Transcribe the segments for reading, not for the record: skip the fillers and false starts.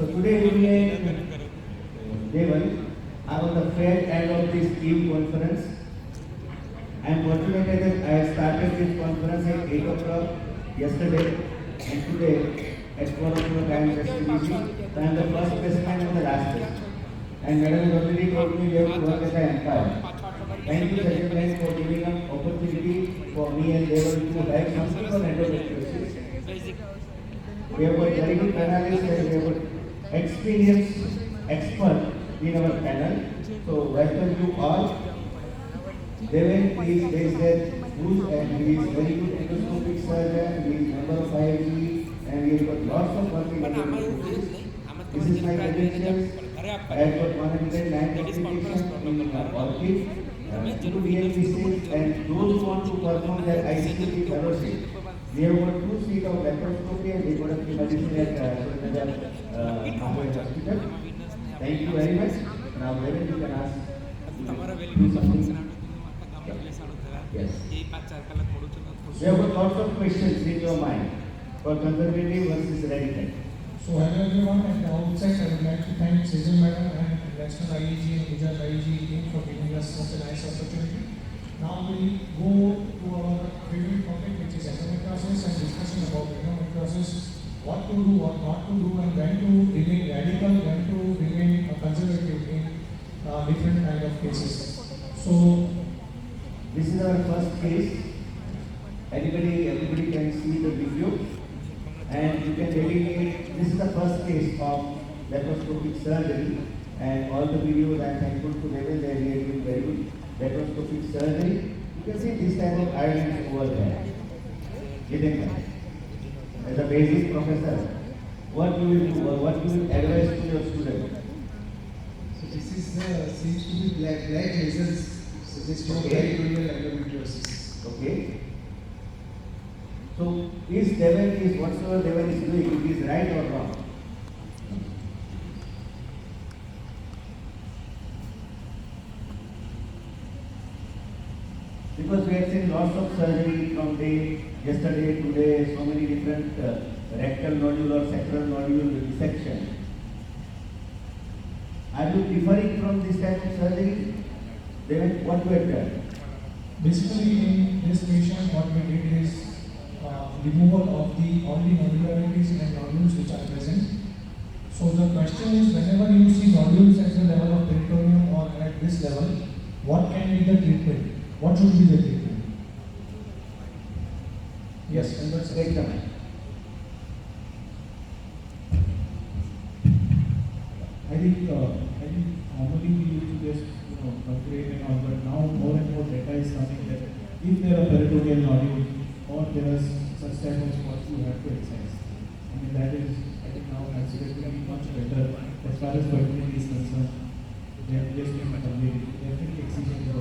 So today we are Devan are on the fair end of this team conference. I am fortunate that I started this conference at 8 o'clock yesterday and today at 4 o'clock I am just finishing. So I am the first specimen and the last specimen. And Madam has already told me we have to work as an empire. Thank you, Sajid Bhai, for giving an opportunity for me and Devan to write something on endometriosis. We have got very good analysts and we have got experienced expert in our panel. So welcome you all. Devan is based at Bhuj and he is very good endoscopic surgeon. He is member of IIT and he has got lots of work in endometriosis. This is my credentials. I have got 109 publications in Orchid. Two DMPCs and those who want to perform their ICT fellowship. We have got 2 seats of laparoscopy and reproductive medicine at Mumbai Hospital. Thank you very much. Now, Devan, you can ask. Do something. Yes. We have got lots of questions in your mind for conservative versus radical. So hello everyone, at the outset I would like to thank Sejal Madam and National IEG and Gujarat IEG team for giving us such a nice opportunity. Now we go to our favorite topic, which is endometriosis, and discussion about endometriosis, what to do, what not to do, and when to remain radical, when to remain conservative in different kind of cases. So this is our first case. Everybody can see the video. And you can dedicate, this is the first case of laparoscopic surgery, and all the videos I am thankful to Devan, they are really very good laparoscopic surgery. You can see this type of iron over there. As a basic professor, what you will do or what you will advise to your student? So this is seems to be black lesions suggesting peritoneal endometriosis. Okay. So, is Devan is whatsoever Devan is doing, it is right or wrong? Because we have seen lots of surgery from yesterday, today, so many different rectal nodule or sacral nodule resection. Are you differing from this type of surgery? Devan, what you have done? Basically, in this patient, what we did is removal of the only nodularities and nodules which are present. So the question is, whenever you see nodules at the level of peritoneum or at this level, what can be the treatment? What should be the treatment? Yes, and that's Take the mic. I think normally we used to just calculate and all, but now more and more data is coming that if there are peritoneal nodules or there are such type of spots, you have to excise. I mean that is, I think now absolutely much better as far as fertility is concerned. They have just been complete. Definitely excision is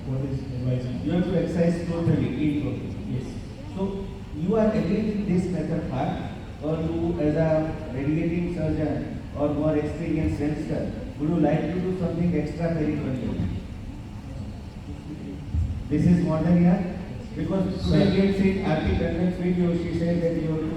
what is advised. You have to exercise totally, totally. Yes. So, you are against this method part, or you as a radiating surgeon or more experienced youngster, would you like to do something extra peritoneal? This is more than enough? Because today we have seen Aarti Tandon's video, she said that you have to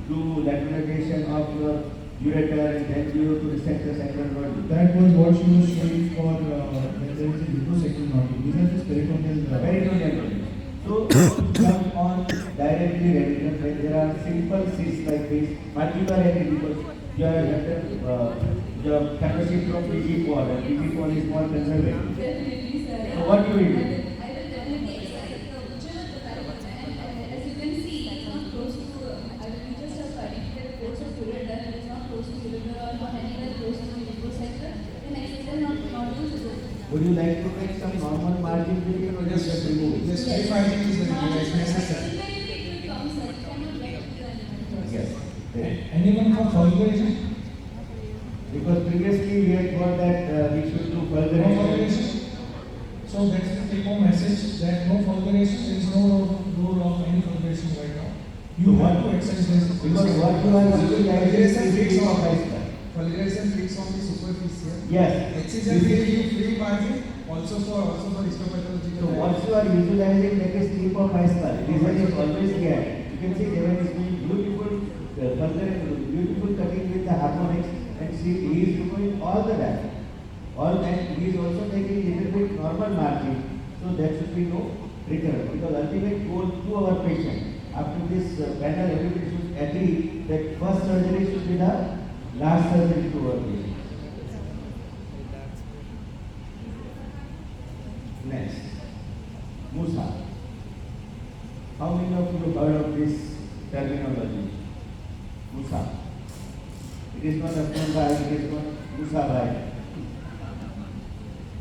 do lateralization of your ureter and then you have to resect the sacral nodule. That was what she was showing for when there is a uterosacral nodule. These are just peritoneal. Peritoneal nodule. So, come on directly radical, there are simple cysts like this, multivariate because your fellowship from PG4 and PG4 is more conservative. Definitely, sir. So what do you do? I will definitely exercise the whichever the parameters. And as you can see, it's not close to, I will just have predicted course of ureter, it is not close to ureter or not anywhere close to the liposacral, then exercise not use it. Would you like to make some normal margin between or just remove it? Yes, if I think is necessary. It will come, sir. You cannot get to the element. Yes. There. Anyone for fulguration? Because previously we had thought that we should do No fulguration. fulguration. So that's the take-home message that no fulguration, there is no rule of any fulguration right now. You have to exercise this. Because what you are utilizing is free of lifestyle. Fulguration fix on the superficial. Yes. Excision will give free margin also for histopathological. So what you are utilizing like a strip of high skull. Reason is always here. You can see Devan is doing beautiful, beautiful cutting with the harmonics. And he is removing all the dye. All and he is also taking little bit normal margin. So there should be no recurrence. Because ultimate goal to our patient, after this panel, everybody should agree that first surgery should be the last surgery to our patient. Next, Musa. How many of you heard of this terminology? Musa. It is not Asman Bhai, it is not Musa Bhai.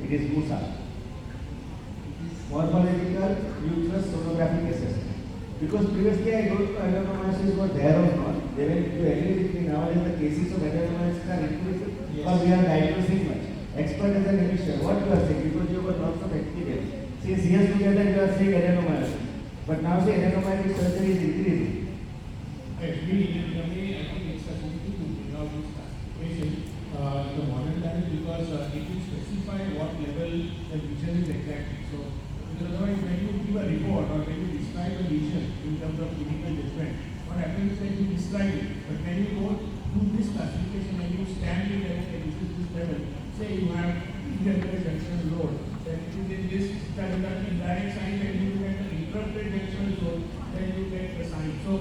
It is Musa. Morphological uterus sonographic assessment. Because previously I don't know adenomyosis were there or not. They were to agree with me nowadays the cases of adenomyosis are increasing or we are diagnosing much. Expert as an initial, what you are saying? Because you have lots of experience. Since years together you are saying adenomyosis. But now say adenomyotic surgery is increasing. Actually, I think it's facility to bring out this classification in the modern times because it will specify what level the lesion is exactly. So, because otherwise, when you give a report or when you describe a lesion in terms of clinical judgment, what happens is that you describe it. But when you go to this classification and you stand it at this level, say you have indirect junctional load, then it is in this indirect sign, and you get the interrupted junctional load, then you get the sign. So,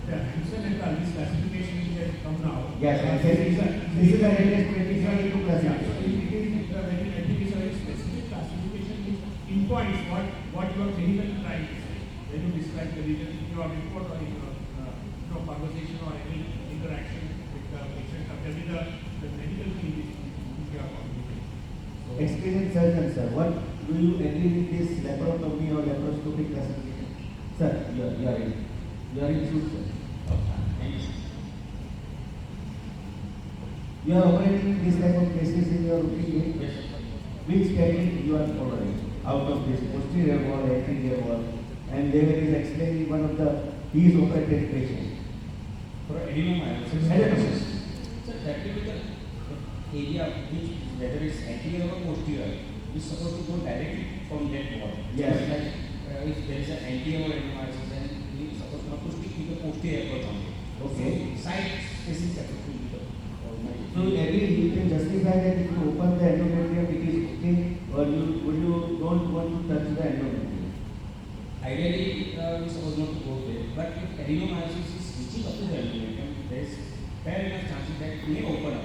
the Hansen and Alice classification which has come now. Yes, I said this is a latest 2022 classification. It is a very, I think it's a very specific classification which pinpoints what you are clinically trying to say. When you describe the region in your report or in your conversation or any interaction with the patient, or maybe the medical team which you are communicating. So, Experienced surgeon, sir, what do you agree with this laparotomy or laparoscopic classification? Sir, you are in. You are in shoot, sir. You are operating this type of cases in your routine. Yes. Which technique you are following out of this posterior wall, anterior wall, and David is explaining one of the his operated patient. For adenomyosis. Adenomyosis. So that will be the area which, whether it's anterior or posterior, is supposed to go directly from that wall. Yes. So like if there is an anterior adenomyosis, then we are supposed not to stick with the posterior approach only. Okay. So side spacing separate will be the So agree, you can justify that if you open the endometrium, it is okay, or you don't want to touch the endometrium. Ideally, we supposed not to go there. But if adenomyosis is reaching up to the endometrium, there is fair enough chances that it may open up.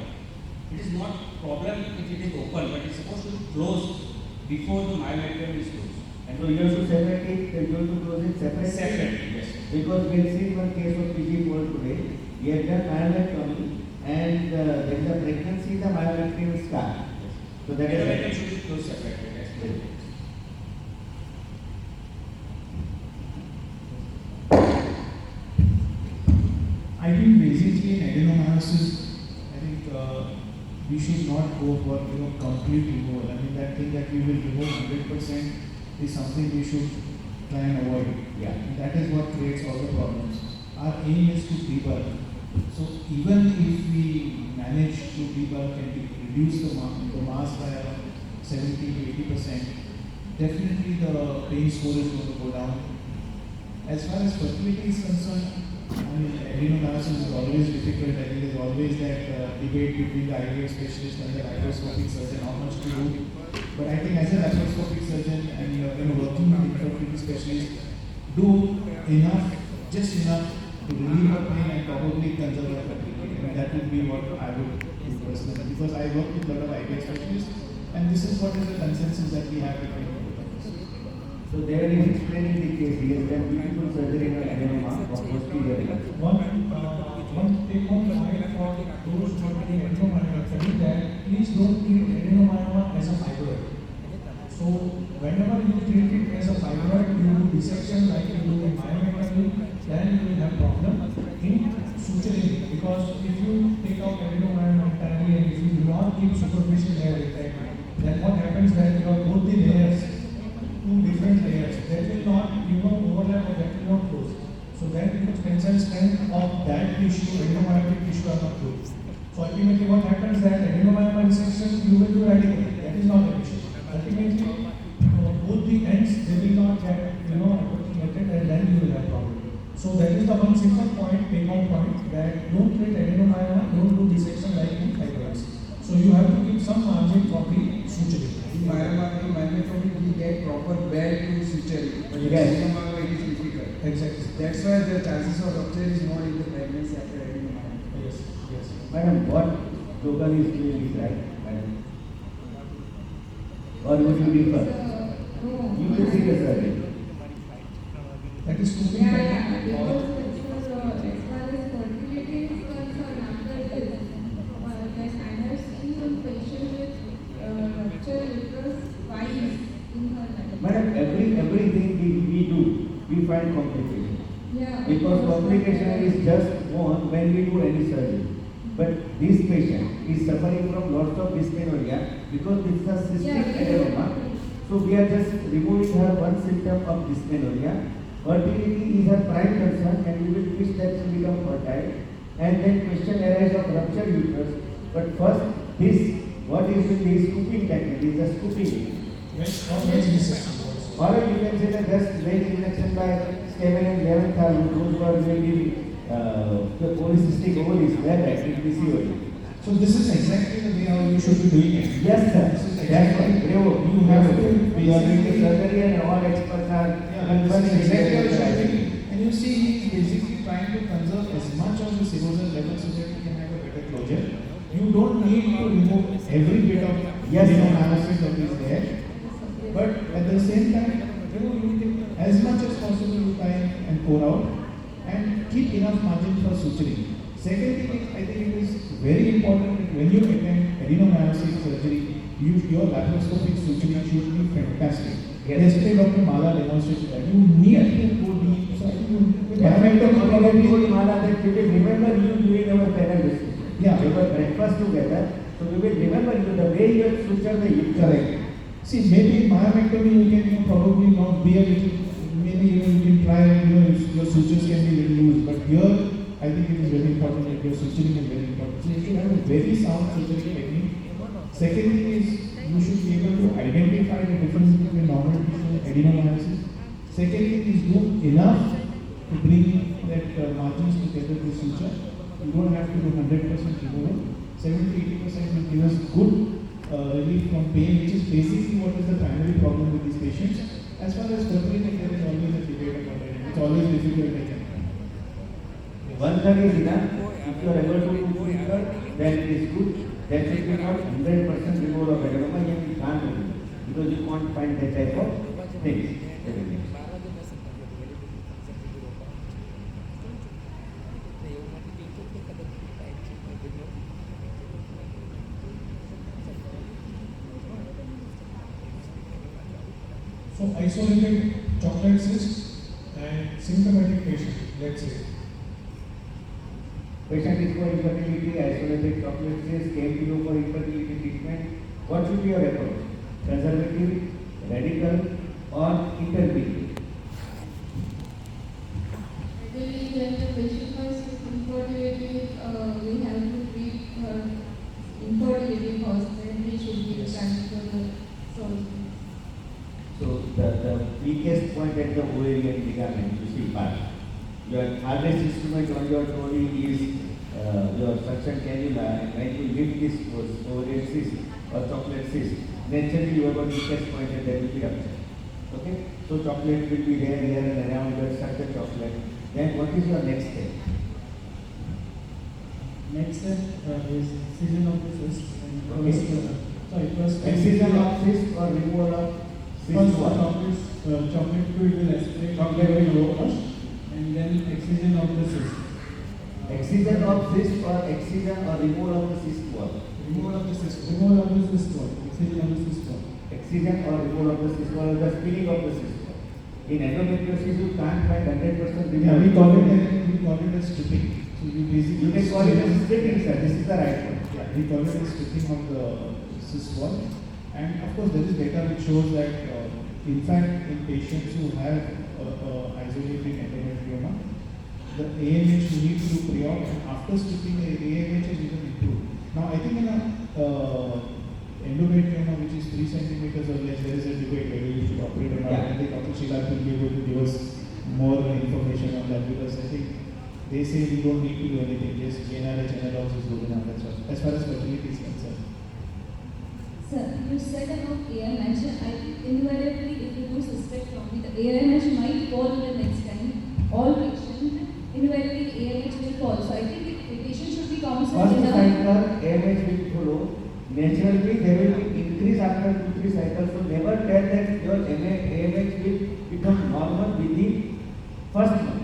It is not problem if it is open, but it is supposed to be closed before the myometrium is closed. And So you have to separate it, you have to close it separately. separate, yes. Because we have seen one case of PG Paul today, he had done myomectomy and there is a pregnancy in the myometrium scar. So that Endometrium is should be closed separately. That's clear. I think basically in adenomyosis, I think we should not go for complete removal. I mean that thing that we will remove 100% is something we should try and avoid. Yeah. And that is what creates all the problems. Our aim is to debulk. So even if we manage to debulk and we reduce the mass by around 70 to 80%, definitely the pain score is going to go down. As far as fertility is concerned, I mean, adenomyosis is always difficult. I think there's always that debate between the IVF specialist and the laparoscopic surgeon, how much to do. But I think as a laparoscopic surgeon and working with infertility specialist, do enough, just enough to relieve her pain and probably conserve her fertility. And that would be what I would do personally. Because I work with a lot of IVF specialists, and this is what is the consensus that we have between both of us. So there is explaining the case. He has done beautiful surgery in adenoma of posterior. One take home point for those who are doing adenomyomectomy that please don't treat adenomyoma as a fibroid. So whenever you treat it as a fibroid, you do dissection like you do in myomectomy, then you will have problem in suturing, because if you take out adenomyoma entirely and if you do not keep superficial layer intact, then what happens that your both the layers, two different layers, that will not overlap or that will not close. So then because tensile strength of that tissue, adenomyotic tissue are not good. So ultimately what happens that adenomyoma dissection you will do radically. That is not an issue. Ultimately both the ends they will not get approximated and then you will have problem. So that is the one simple point, take home point, that don't treat adenomyoma, don't do dissection like in fibroids. So you have to keep some margin for the suturing. In myomectomy, we get proper bed to suture, but in Yes. adenomyoma it is difficult. Exactly. That's why the chances of rupture is more in the pregnancy after adenomyoma. Yes, yes. Madam, what Logan is doing is right, madam. Or would you differ? No. You will see the survey. That is two Yeah, things. because as far as fertility is concerned, after this, like I have seen some patient with rupture uterus twice in her life. Madam, everything we do, we find complication. Yeah. Because complication is just born when we do any surgery. But this patient is suffering from lots of dysmenorrhea because this is a cystic adenoma. So we are just removing her one symptom of dysmenorrhea. Fertility is her prime concern and we will wish that she become fertile. And then question arises of rupture uterus. But first, this, what is with this scooping technique, is a scooping. When dissection. Or you can say that just vein injection by 7 and 11th hour, those who are maybe the polycystic ovaries, where that is PCOD. So this is exactly the way how you should be doing it. Yes, sir. This is That's why. exactly- Bravo. You have to You are doing the basically- surgery and all experts are Yeah, this is exactly how you should be doing. And you see, he's basically trying to conserve as much of the cirrhosis level so that you can have a better closure. You don't need to remove every bit of Yes, sir. analysis that is there. But at the same time, you take as much as possible you try and pour out and keep enough margin for suturing. Second thing is, I think it is very important that when you attend adenomyosis surgery, your laparoscopic suturing should be fantastic. Yes. Yesterday, Dr. Mala demonstrated that. You need to go deep. So I think with Myomectomy, myomectomy, we have told probably, Mala that we will remember you during our panel discussion. Yeah. We were breakfast together, so we will remember you the way you have sutured the uterus. correct. See, maybe myomectomy you can probably not be a little, maybe you can try, your sutures can be little loose, but here I think it is very important that your suturing is very important. So you should have a very sound suturing technique. Second thing is you should be able to identify the difference between normal tissue and adenomyosis. Second thing is do enough to bring that margins together with suture. You don't have to do 100% removal. 70-80% will give us good relief from pain, which is basically what is the primary problem with these patients. As far as fertility, there is always a debate about it. It's always difficult, I think. One third is enough. If you are able to do two-third, then it is good. That should be not 100% removal of adenoma, yet you can't do it. Because you can't find that type of things. So isolated chocolate cyst and symptomatic patient, let's say. Patient is for infertility, isolated chocolate cyst, came to you for infertility treatment. What should be your approach? Conservative, radical, or intermediate? Actually, when the patient was infertility, we have to treat her infertility first, then we should be transfer the surgery. So the weakest point at the ovarian ligament, you see part. Your hardest instrument on your trolley is your suction cannula, and when you lift this ovarian cyst or chocolate cyst, naturally you have a weakest point and there will be rupture. Okay? So chocolate will be there, here and around, you have sucked the chocolate. Then what is your next step? Next step is excision of the cyst. Okay. Sorry, first Excision of cyst or removal of cyst First, wall? chocolate fluid will aspirate, chocolate will go first, and then excision of the cyst. Excision of cyst or excision or removal of the cyst wall? Removal of the cyst. Removal of the cyst wall. Excision of the cyst wall. Excision or removal of the cyst wall or the spinning of the cyst wall. In endometriosis, you can't find 100% removal. Yeah, we call it as stripping. So you basically You can call it as stripping, sir. This is the right one. Yeah, we call it as stripping of the cyst wall. And of course, there is data which shows that, in fact, in patients who have isolated endometrioma, the AMH needs to do pre-op, and after stripping, the AMH is even improved. Now, I think in a endometrioma which is 3 centimeters or less, there is a debate whether you should operate or not. Yeah. And I think Dr. Sheila will be able to give us more information on that, because I think they say we don't need to do anything, just GNRH analogs is good enough as far as fertility is concerned. Sir, you said about AMH. I think invariably, if you do cystectomy, the AMH might fall the next time. All patients, invariably AMH will fall. So I think the patient should be counseled First in cycle, AMH will follow. Naturally, there will be increase after 2-3 cycles. So never tell that your AMH will become normal within first month.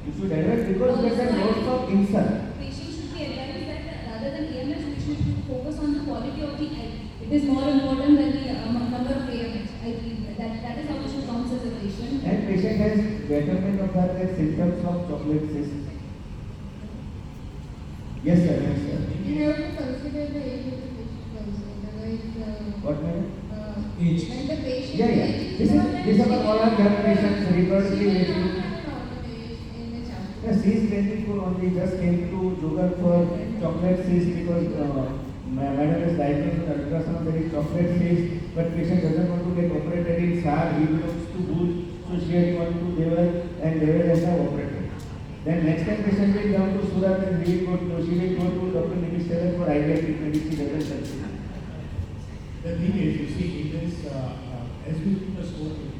You should advise because there are lots of insult. Patient should be advised that rather than AMH, we should focus on the quality of the egg. It is more important than the number of AMH. I believe that is how we should counsel the patient. And patient has betterment of the symptoms of chocolate cyst. Yes, sir. Yes, sir. You have to consider the age of the patient also. Otherwise, What, madam? Age. when the patient Yeah, yeah. age This is about all our young patients she reportedly will age. not have a normal age in the child. Yeah, she is 24 only, just came to Jugal for chocolate cyst because madam is diagnosed with ultrasound, there is chocolate cyst, but patient doesn't want to get operated in SAR, he belongs to Bhuj, so she had gone to Deval and Deval has now operated. Then next time patient will come to Surat and she will go to Dr. Nimish Teller for IVF treatment if she doesn't succeed. The thing is, you see, in this, as we do the story,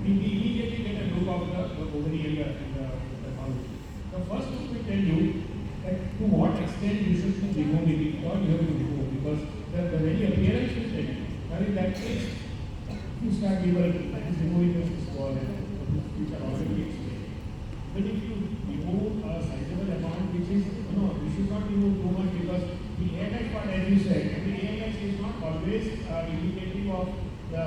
we immediately get a look of the ovary and the college. The first thing we tell you that to what extent you should be removing it or you have to remove, because the very appearance will tell you. Now in that case, you start removing this wall which are already explained. But if you remove a sizable amount, which is, you should not remove too much, because the AMH part, as you said, and the AMH is not always indicative of the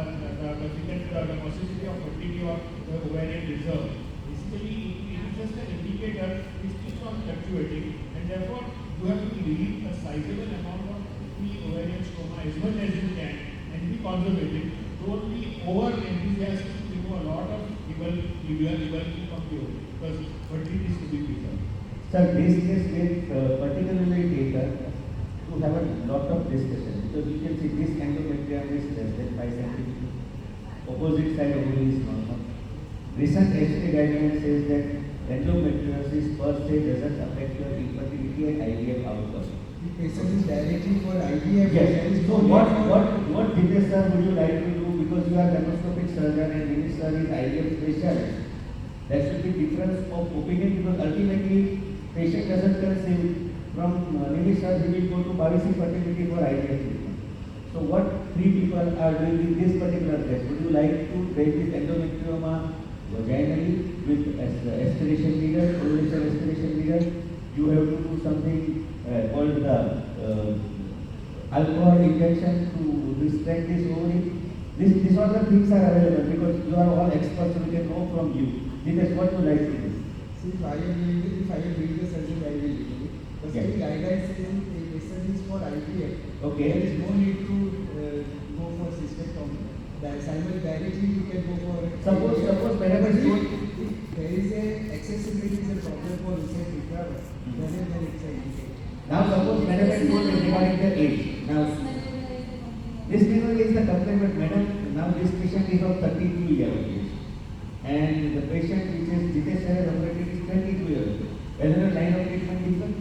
possibility of fertility or the ovarian reserve. Basically, it is just an indicator which keeps on fluctuating, and therefore you have to leave a sizable amount of the ovarian stroma as much as you can and be conservative. Don't be over enthusiastic to remove a lot of evil from the ovary, because fertility is to be preserved. Sir, this case will particularly taken to have a lot of discussion, because you can see this endometrium is less than 5 centimeters. Opposite side ovary is normal. Recent HT guideline says that endometriosis per se doesn't affect your infertility and IVF outcome. The patient is directly for IVF. There Yes. is So no need for- what Jitesh sir would you like to do, because you are laparoscopic surgeon and Nimish sir is IVF specialist? There should be difference of opinion, because ultimately patient doesn't conceive from Nimish sir, he will go to Bhavisi fertility for IVF treatment. So what 3 people are doing in this particular case? Would you like to break this endometrioma vaginally with aspiration needle, ovulation aspiration needle? You have to do something called the alcohol injection to restrict this ovary. These all the things are available, because you are all experts, so we can know from you. This is what you like to do. See, if I am doing the surgery, I will do it. The Yeah. same guideline says a patient is for IVF. Okay. There is no need to go for cystectomy. Directly you can go for. Suppose whenever But you- if there is a accessibility is a problem for recent recovery, then it's a indicator. Now suppose whenever you told regarding the age. Now this people is the complaint, but madam, now this patient is of 32 years of age. And the patient which is Jitesh sir has operated is 22 years old. Whether the line of treatment different?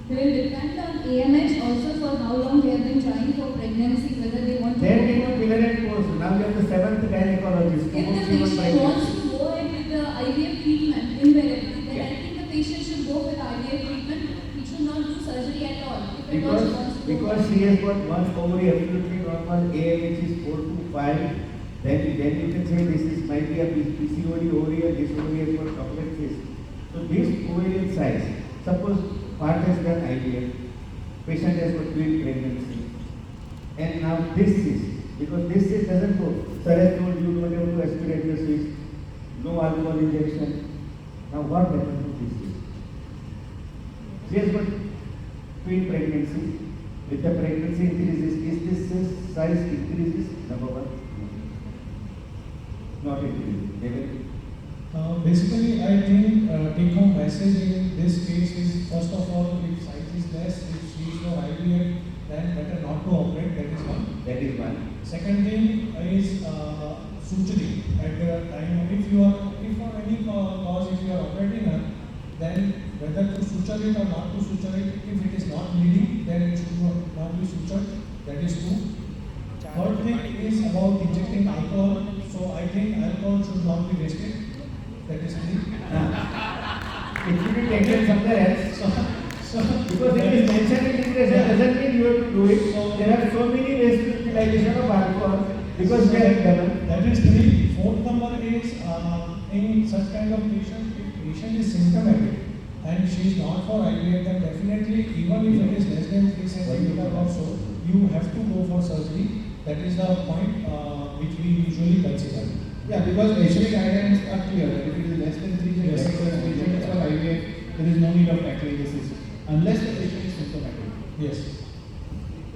It will depend on AMH also for how long they have been trying for pregnancy, whether they want to. Then we will pillar course. Now we have the 7th gynecologist. If the Who wants patient to wants to go ahead with the IVF treatment invariably, then Yeah. I think the patient should go with IVF treatment. He should not do surgery at all. If at all he wants to go because for she has got one ovary absolutely normal, AMH is 4 to 5, then you can say this is might be a PCOD ovary and this ovary has got chocolate cyst. So this ovarian size, suppose part has done IVF, patient has got twin pregnancy, and now this cyst, because this cyst doesn't go. Sir has told you don't have to aspirate the cyst, no alcohol injection. Now what happens to this cyst? She has got twin pregnancy. With the pregnancy increases, is this cyst size increases? Number one. Not increasing. They will. Basically, I think take-home message in this case is, first of all, if size is less, if she is for IVF, then better not to operate. That is one. That is one. Second thing is suturing at the time. If you are any cause if you are operating her, then whether to suture it or not to suture it, if it is not bleeding, then it should not be sutured. That is two. Third thing is about injecting alcohol. So I think alcohol should not be wasted. That is three. It should be taken somewhere else. Because it is mentioned in literature doesn't mean you have to do it. There are so many ways to utilization of alcohol because we are done. That is three. Fourth number is in such kind of patient, if patient is symptomatic and she is not for IVF, then definitely even if it is less than 3 centimeters or so, you have to go for surgery. That is the point which we usually consider. Yeah, because HLA guidelines are clear that if it is less than 3 Yes. centimeters, patient is for IVF, there is no need of tackling the cyst, unless the patient is symptomatic. Yes.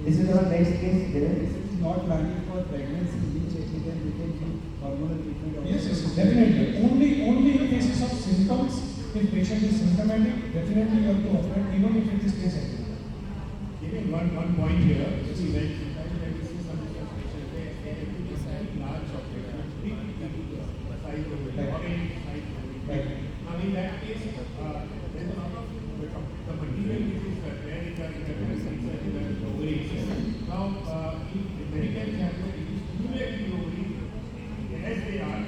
This is our next case. There If it is not planning for pregnancy immediately, then we can give hormonal treatment. also. Yes, definitely. Only in cases of symptoms, if patient is symptomatic, definitely you have to operate even if it is 3 centimeters. Giving one point here, you see, when sometimes when you see some of the patients, they have to be very large object, big size of it, Right. orange size of it. Right. Now in that case, there's a lot of the material which is there in the ovaries. Now, in many times happen, if you stimulate the ovaries as they are,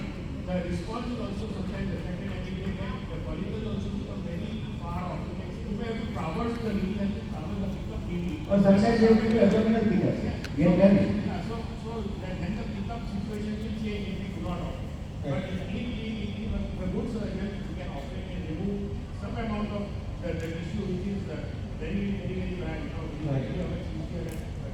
the response is also sometimes affected and it may get the follicles also become very far off. You may have to traverse the needle and traverse the pickup needle. or sometimes they will be abdominal figures. Get done. Yeah, so then the pickup situation will change if we do not operate. But if the good surgeon can operate and remove some amount of the tissue which is very bad, you know, Right.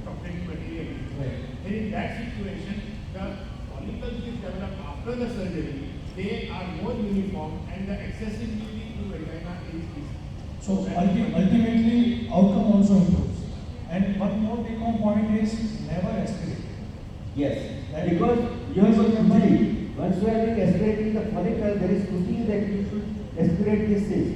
toxic material. Right. And in that situation, the follicles which develop after the surgery, they are more uniform and the accessibility to vagina is So ultimately, outcome also improves. And one more take home point is never aspirate. Yes. Because you have got memory. Once you are being aspirating the follicle, there is thinking that you should aspirate this cyst.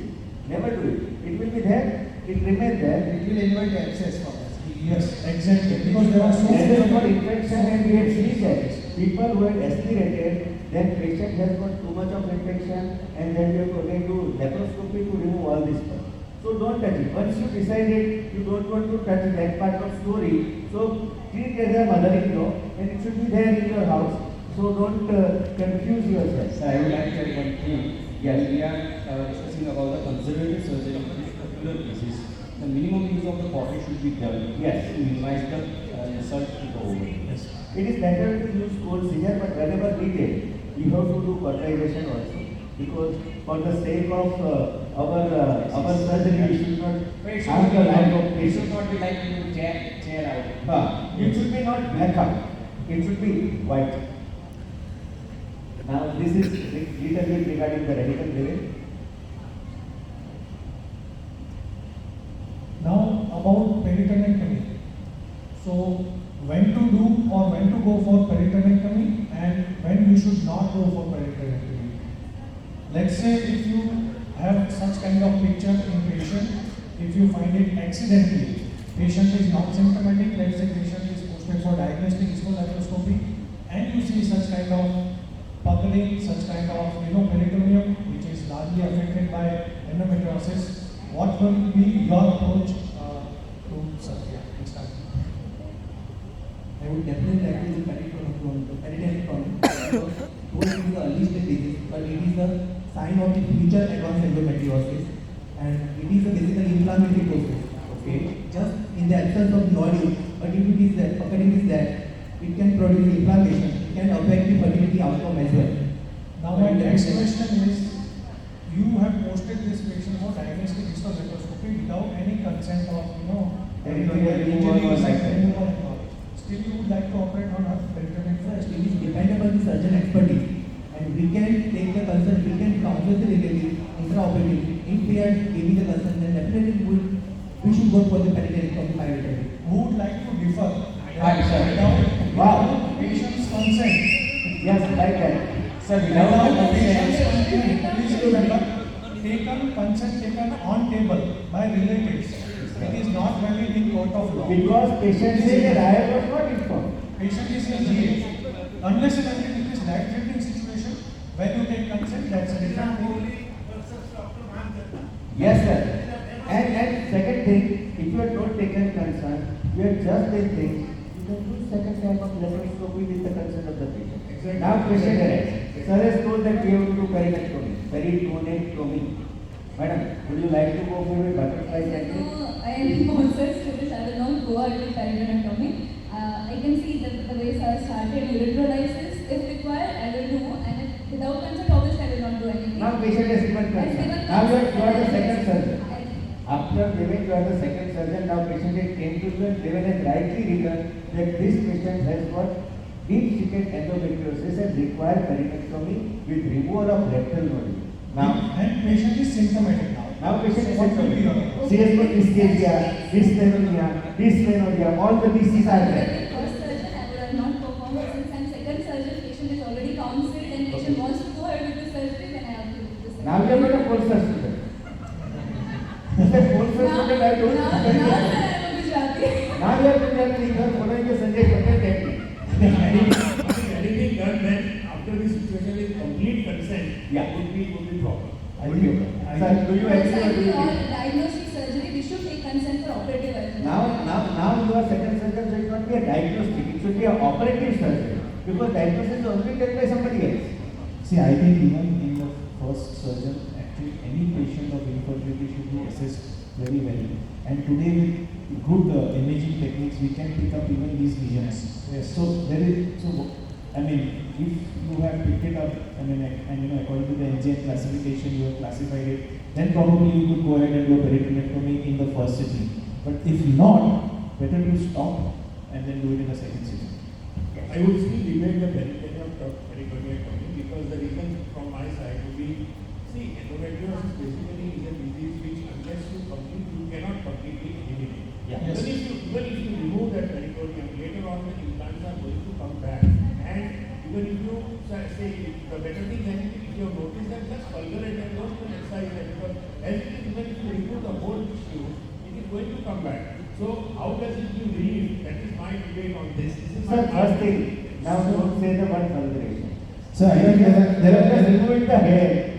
Never do it. It will be there. It remains there. It will invite access for us. Yes, exactly. Because there are so That many is what infection and we have seen that people who had aspirated, then patient has got too much of infection and then we have to again do laparoscopy to remove all this stuff. So don't touch it. Once you decided you don't want to touch that part of story, so treat it as a mother-in-law and it should be there in your house. So don't confuse yourself. I would like to add one thing. Yes, we are discussing about the conservative surgery in this particular cases. The minimum use of the body should be done. Yes. To minimize the insult to the ovary. Yes. It is better to use cold scissor, but whenever needed, you have to do cauterization also. Because for the sake of our surgery, we should not But it have the life of it should patient. not be like you chair out. It should be not black up. It should be white. Now this is little bit regarding the radical living. Now about peritonectomy. So when to do or when to go for peritonectomy and when you should not go for peritonectomy. Let's say if you have such kind of picture in patient, if you find it accidentally, patient is not symptomatic, let's say patient is posted for diagnostic histolaparoscopy and you see such kind of puckering, such kind of peritoneum which is largely affected by endometriosis, what will be your approach to surgery? I would definitely like to use peritonectomy because though it is the early stage disease, but it is the sign of the future advanced endometriosis and it is a basically inflammatory process. Okay, just in the absence of nodule, but if it is that occurring is that it can produce inflammation, it can affect the fertility outcome as well. Now my next question is, you have posted this patient for diagnostic histolaparoscopy without any consent of Anyone was like that. Still you would like to operate on her peritonectomy? First, it is dependent on the surgeon expertise and we can take the consent, we can counsel the relative intraoperatively. If they are giving the consent, then definitely we should go for the peritonectomy privately. Who would like to differ? Hi, sir. Without patient's consent. Yes, like that. Sir, without the Patient's consent, consent, please remember, consent taken on table by relatives. It is not valid in court of law. Because patient says that I was not informed. Patient is in jail. Unless and until it is life-threatening situation, when you take consent, that's a different thing. Yes, sir. And second thing, if you have not taken concern, you have just done things, you can do second type of laparoscopy with the consent of the patient. Exactly. Now question arises. Sir has told that we have to do peritoneectomy. Madam, would you like to go for a butterfly technique? No, I am also a student. I will not go ahead with peritoneectomy. I can see that the way I started ureterolysis. If required, I will do. And if without consent, obviously I will not do anything. Now patient has given consent. Now you are the second surgeon. After giving you are the second surgeon, now patient came to you and given has rightly written that this patient has got deep-seated endometriosis and require peritoneectomy with removal of rectal nodule. Now, And patient is symptomatic now. now patient is So what will be your symptomatic. CS1 dysphagia, dysmenorrhea, all the diseases are there. First surgeon, I would have not performed. Since I'm second surgeon, patient is already counseled and patient wants to go ahead with the surgery, then I have to do the surgery. Now you have got a full surgeon. Is that full surgeon I told Now, sir, you? I am a Gujarati. Now you have to tell me you are following the Sanjay Patel technique. Anything done then after this situation is complete consent, Yeah. would be proper. I think, sir, do you agree or do you All agree? diagnostic surgery, we should take consent for operative as well. Now you are second surgeon, so it should not be a diagnostic, it should be an operative surgery. Because diagnosis is only done by somebody else. See, I think even in the first surgeon, actually any patient of infertility should be assessed very well. And today with good imaging techniques, we can pick up even these lesions. Yes. So there is, I mean, if you have picked it up, I mean, and you know, according to the NGN classification, you have classified it, then probably you could go ahead and do a peritoneectomy in the first sitting. But if not, better to stop and then do it in the second sitting. I would still debate the peritoneectomy because the reason from my side would be, see, endometriosis basically is a disease which unless you cannot completely eliminate. Yeah. Yes. Even if you remove that peritoneum, later on the implants are going to come back. And even if you say, the better thing then if you have noticed that just fulgurate and don't even excise that because as it is, even if you remove the whole tissue, it is going to come back. So how does it give relief? That is my debate on this. This is my Sir, first thing, now don't say the word fulguration. So I think there are just removing the hair.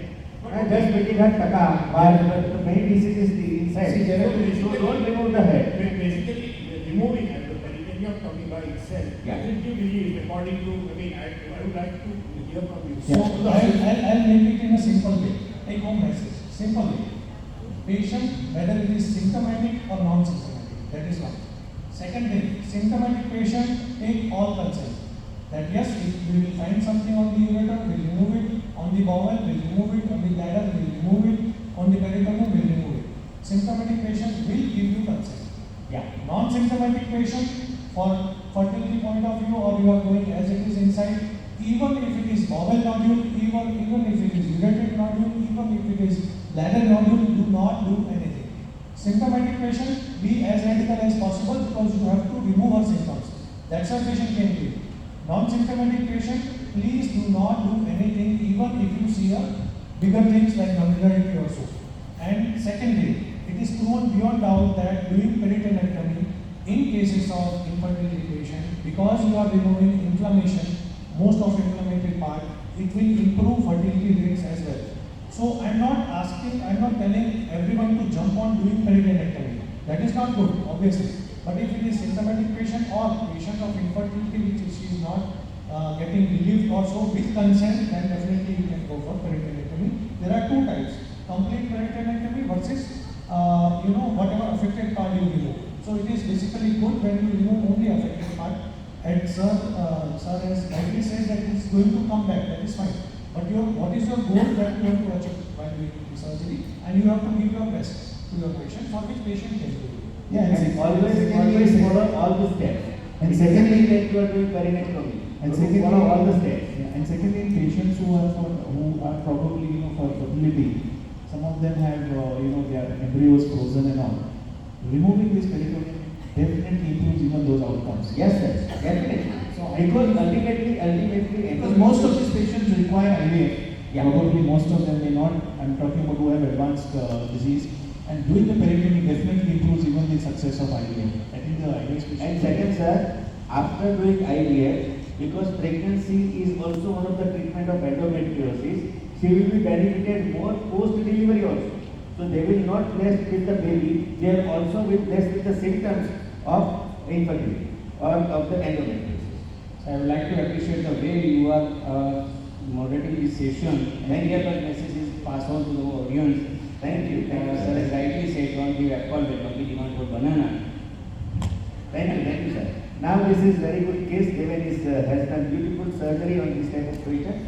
And just making her taka, but the main disease is the inside. See, there are- So don't remove the hair. Basically, removing and the peritoneum coming by itself, Yeah. will give relief according to, I would like to hear from you. So I'll make it in a simple way. Take home message. Simple way. Patient, whether it is symptomatic or non-symptomatic, that is one. Second thing, symptomatic patient, take all consent. That yes, if we will find something on the ureter, we'll remove it. On the bowel, we'll remove it. On the bladder, we'll remove it. On the peritoneum, we'll remove it. Symptomatic patient will give you consent. Yeah. Non-symptomatic patient, for fertility point of view, or you are going as it is inside, even if it is bowel nodule, even if it is ureter nodule, even if it is bladder nodule, do not do anything. Symptomatic patient, be as radical as possible because you have to remove her symptoms. That's why patient can do. Non-symptomatic patient, please do not do anything, even if you see a bigger things like vulgarity or so. And secondly, it is proven beyond doubt that doing peritoneectomy in cases of infertility patient, because you are removing inflammation, most of inflammatory part, it will improve fertility rates as well. So I'm not telling everyone to jump on doing peritoneectomy. That is not good, obviously. But if it is symptomatic patient or patient of infertility which she is not getting relief or so with consent, then definitely you can go for peritoneectomy. There are two types: complete peritoneectomy versus whatever affected part you remove. So it is basically good when you remove only affected part. And sir has rightly said that it is going to come back. That is fine. But what is your goal that you have to achieve while doing the surgery, and you have to give your best to your patient, for which patient can do it. Yeah, And always follow all the steps. And And secondly, secondly, that you are doing peritoneectomy. And So secondly, follow all the steps. yeah, and secondly, patients who are probably for fertility, some of them have their embryos frozen and all. Removing this peritoneum definitely improves even those outcomes. Yes, sir, definitely. So Because ultimately, because most of these patients require IVF. Yeah. Probably most of them may not. I'm talking about who have advanced disease. And doing the peritoneum definitely improves even the success of IVF. I think the IVF patient. And second, sir, after doing IVF, because pregnancy is also one of the treatment of endometriosis, she will be benefited more post-delivery also. So they will not rest with the baby, they are also will rest with the symptoms of infertility or of the endometriosis. I would like to appreciate the way you are moderating this session. Many other messages passed on to the audience. Thank you, Sir has rightly said, don't give apple when only demand for banana. thank you, sir. Now this is very good case. Devan has done beautiful surgery on this type of patient.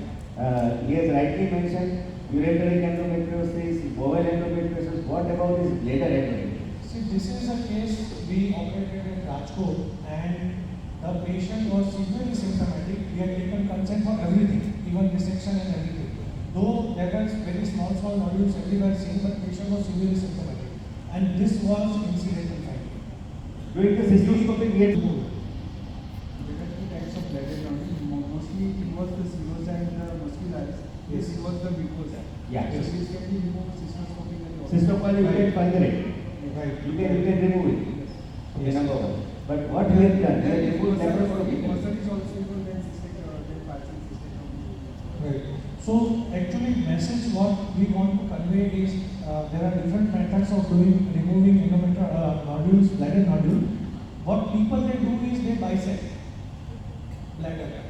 He has rightly mentioned ureteric endometriosis, bowel endometriosis. What about this bladder endometriosis? See, this is a case we operated in Rajkot, and the patient was severely symptomatic. We had taken consent for everything, even resection and everything. Though there was very small nodules everywhere seen, but patient was severely symptomatic. And this was incidental finding. During the cystoscopy, we had There are two types of bladder nodule. Mostly it was the serous and the muscularis. Yes, it was the mucosa. Yeah. So this can be removed cystoscopically. also. cystoscopy, you can find the rate. Right. You can remove it. Okay, number one. But what we have done, we have removed laparoscopy. Muscle is also equal than then partial cystectomy. Right. So actually message what we want to convey is there are different methods of removing nodules, bladder nodule. What people they do is they bisect bladder,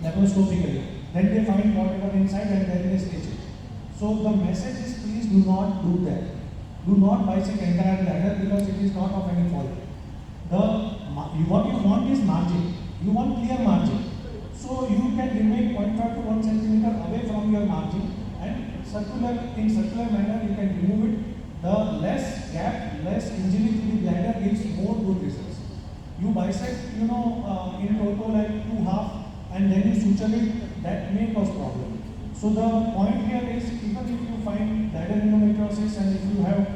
laparoscopically. Then they find whatever inside and then they stitch it. So the message is please do not do that. Do not bisect entire bladder because it is not of any fault. What you want is margin. You want clear margin. So you can remain 0.5 to 1 centimeter away from your margin and in circular manner you can remove it. The less gap, less injury to the bladder gives more good results. You bisect, in total like 2 half and then you suture it, that may cause problem. So the point here is even if you find bladder endometriosis and if you have,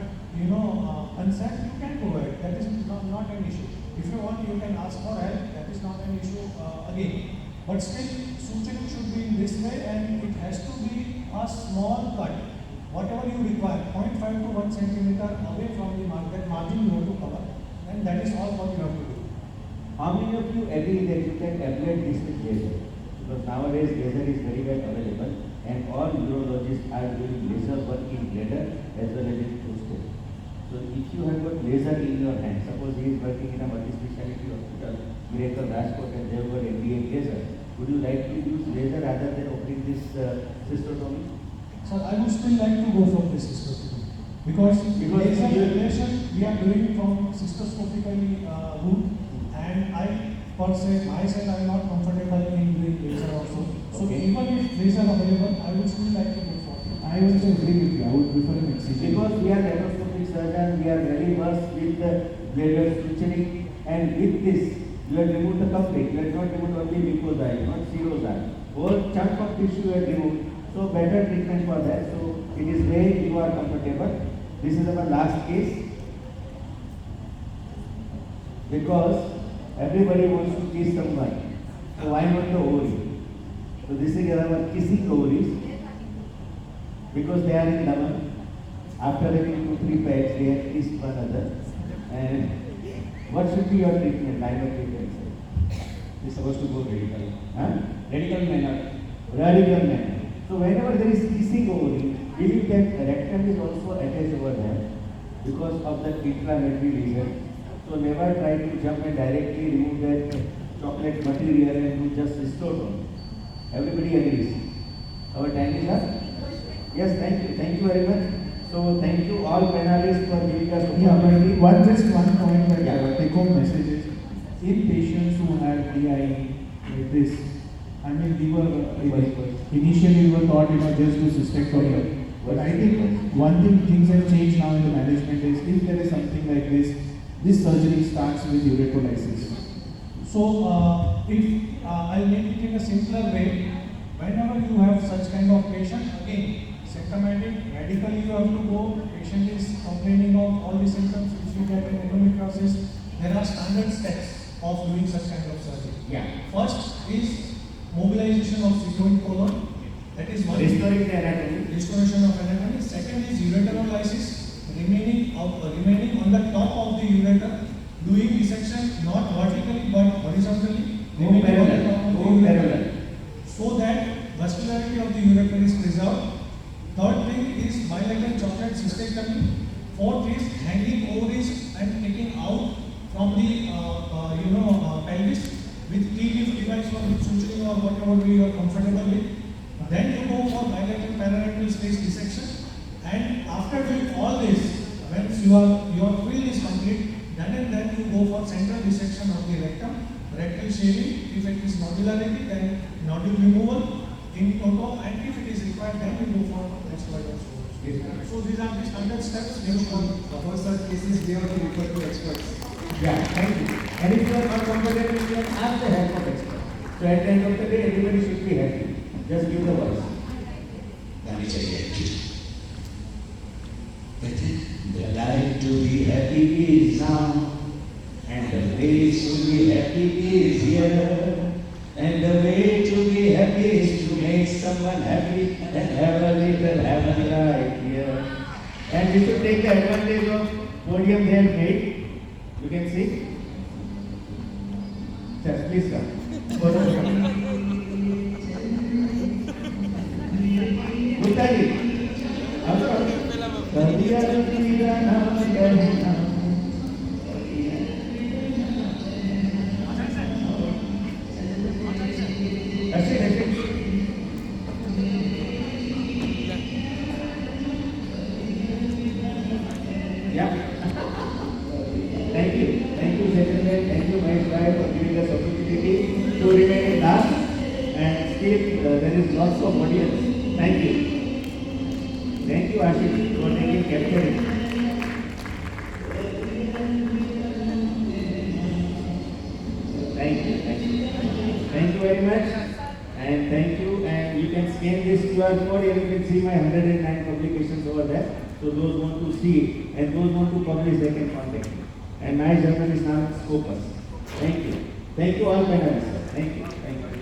consent, you can provide. That is not an issue. If you want, you can ask for help. That is not an issue again. But still, suturing should be in this way and it has to be a small cut. Whatever you require, 0.5 to 1 centimeter away from the margin, that margin you have to cover. And that is all what you have to do. How many of you agree that you can ablate this with laser? Because nowadays laser is very well available and all urologists are doing laser work in bladder as well as in prostate. So if you have got laser in your hand, suppose he is working in a multi-speciality hospital, Miracle Rajkot, and they have got MBA laser, would you like to use laser rather than opening this cystotomy? So I would still like to go from this cystoscopy. Because laser ablation we are doing from cystoscopically route and I per se myself I am not comfortable in doing laser also. So Okay. even if laser available, I would still like to go for it. I also agree with you. I would prefer an excision. Because we are laparoscopic surgeon, we are very versed with the bladder suturing, and with this you have removed the complete. You have not removed only mucosa, not serosa. Whole chunk of tissue you have removed. So better treatment for that. So it is where you are comfortable. This is our last case. Because everybody wants to kiss someone. So why not the ovary? So this is our kissing ovaries. Because they are in love. After having 2-3 pets, they have kissed one another. And what should be your treatment, line of treatment? It's supposed to go radical. Huh? Radical manner. Radical manner. So whenever there is kissing ovary, believe that rectum is also attached over there because of the inflammatory lesion. So never try to jump and directly remove that chocolate material and do just cystotomy. Everybody agrees. Our time is up. Yes, thank you. Thank you very much. So thank you all panelists for giving us opportunity. Just one point that Yeah. take home message is in patients who have DI like this, I mean, initially we were thought, just do cystectomy. But I think one thing, things have changed now in the management is if there is something like this surgery starts with uretrolysis. So if I'll make it in a simpler way, whenever you have such kind of patient, again, symptomatic, medically you have to go, patient is complaining of all the symptoms, if you get an endometriosis, there are standard steps of doing such kind of surgery. Yeah. First is mobilization of sigmoid colon, that is one. Restoring the anatomy. Restoration of anatomy. Second is ureterolysis, remaining on the top of the ureter, doing resection not vertically but horizontally, Go remaining on the parallel. top of the Go ureter, parallel. so that vascularity of the ureter is cystectomy. Fourth is hanging ovaries and taking out from the pelvis with T-leaf device for suturing or whatever way you are comfortable with. Then you go for bilateral pararectal space dissection, and after doing all this, when your field is complete, then you go for central dissection of the rectum, rectal shaving. If it is nodularity, then nodule removal in toto, and if it is required, then you go for exploiters. So these are the standard steps. For such cases, we have to refer to experts. Yeah, thank you. And if you are not comfortable, you can ask the help of experts. So at the end of the day, everybody should be happy. Just give the voice. Let me tell you the life to be happy is now, and the place to be happy is here. And the way to be happy is to make someone happy and have a little heaven right here. And we should take the advantage of podium they have made. You can see. Just please come. Gupta ji. Yeah. Thank you, gentlemen. Thank you, Mahesh Bhai, for giving us opportunity to remain in last. And still, there is lots of audience. Thank you. Thank you, Ashish, for taking capturing. Thank you very much. And thank you. And you can scan this QR code and you can see my 109 publications over there. So those want to see it and those want to publish, they can contact me. And my journal is now Scopus. Thank you. Thank you all panelists. Thank you. Thank you.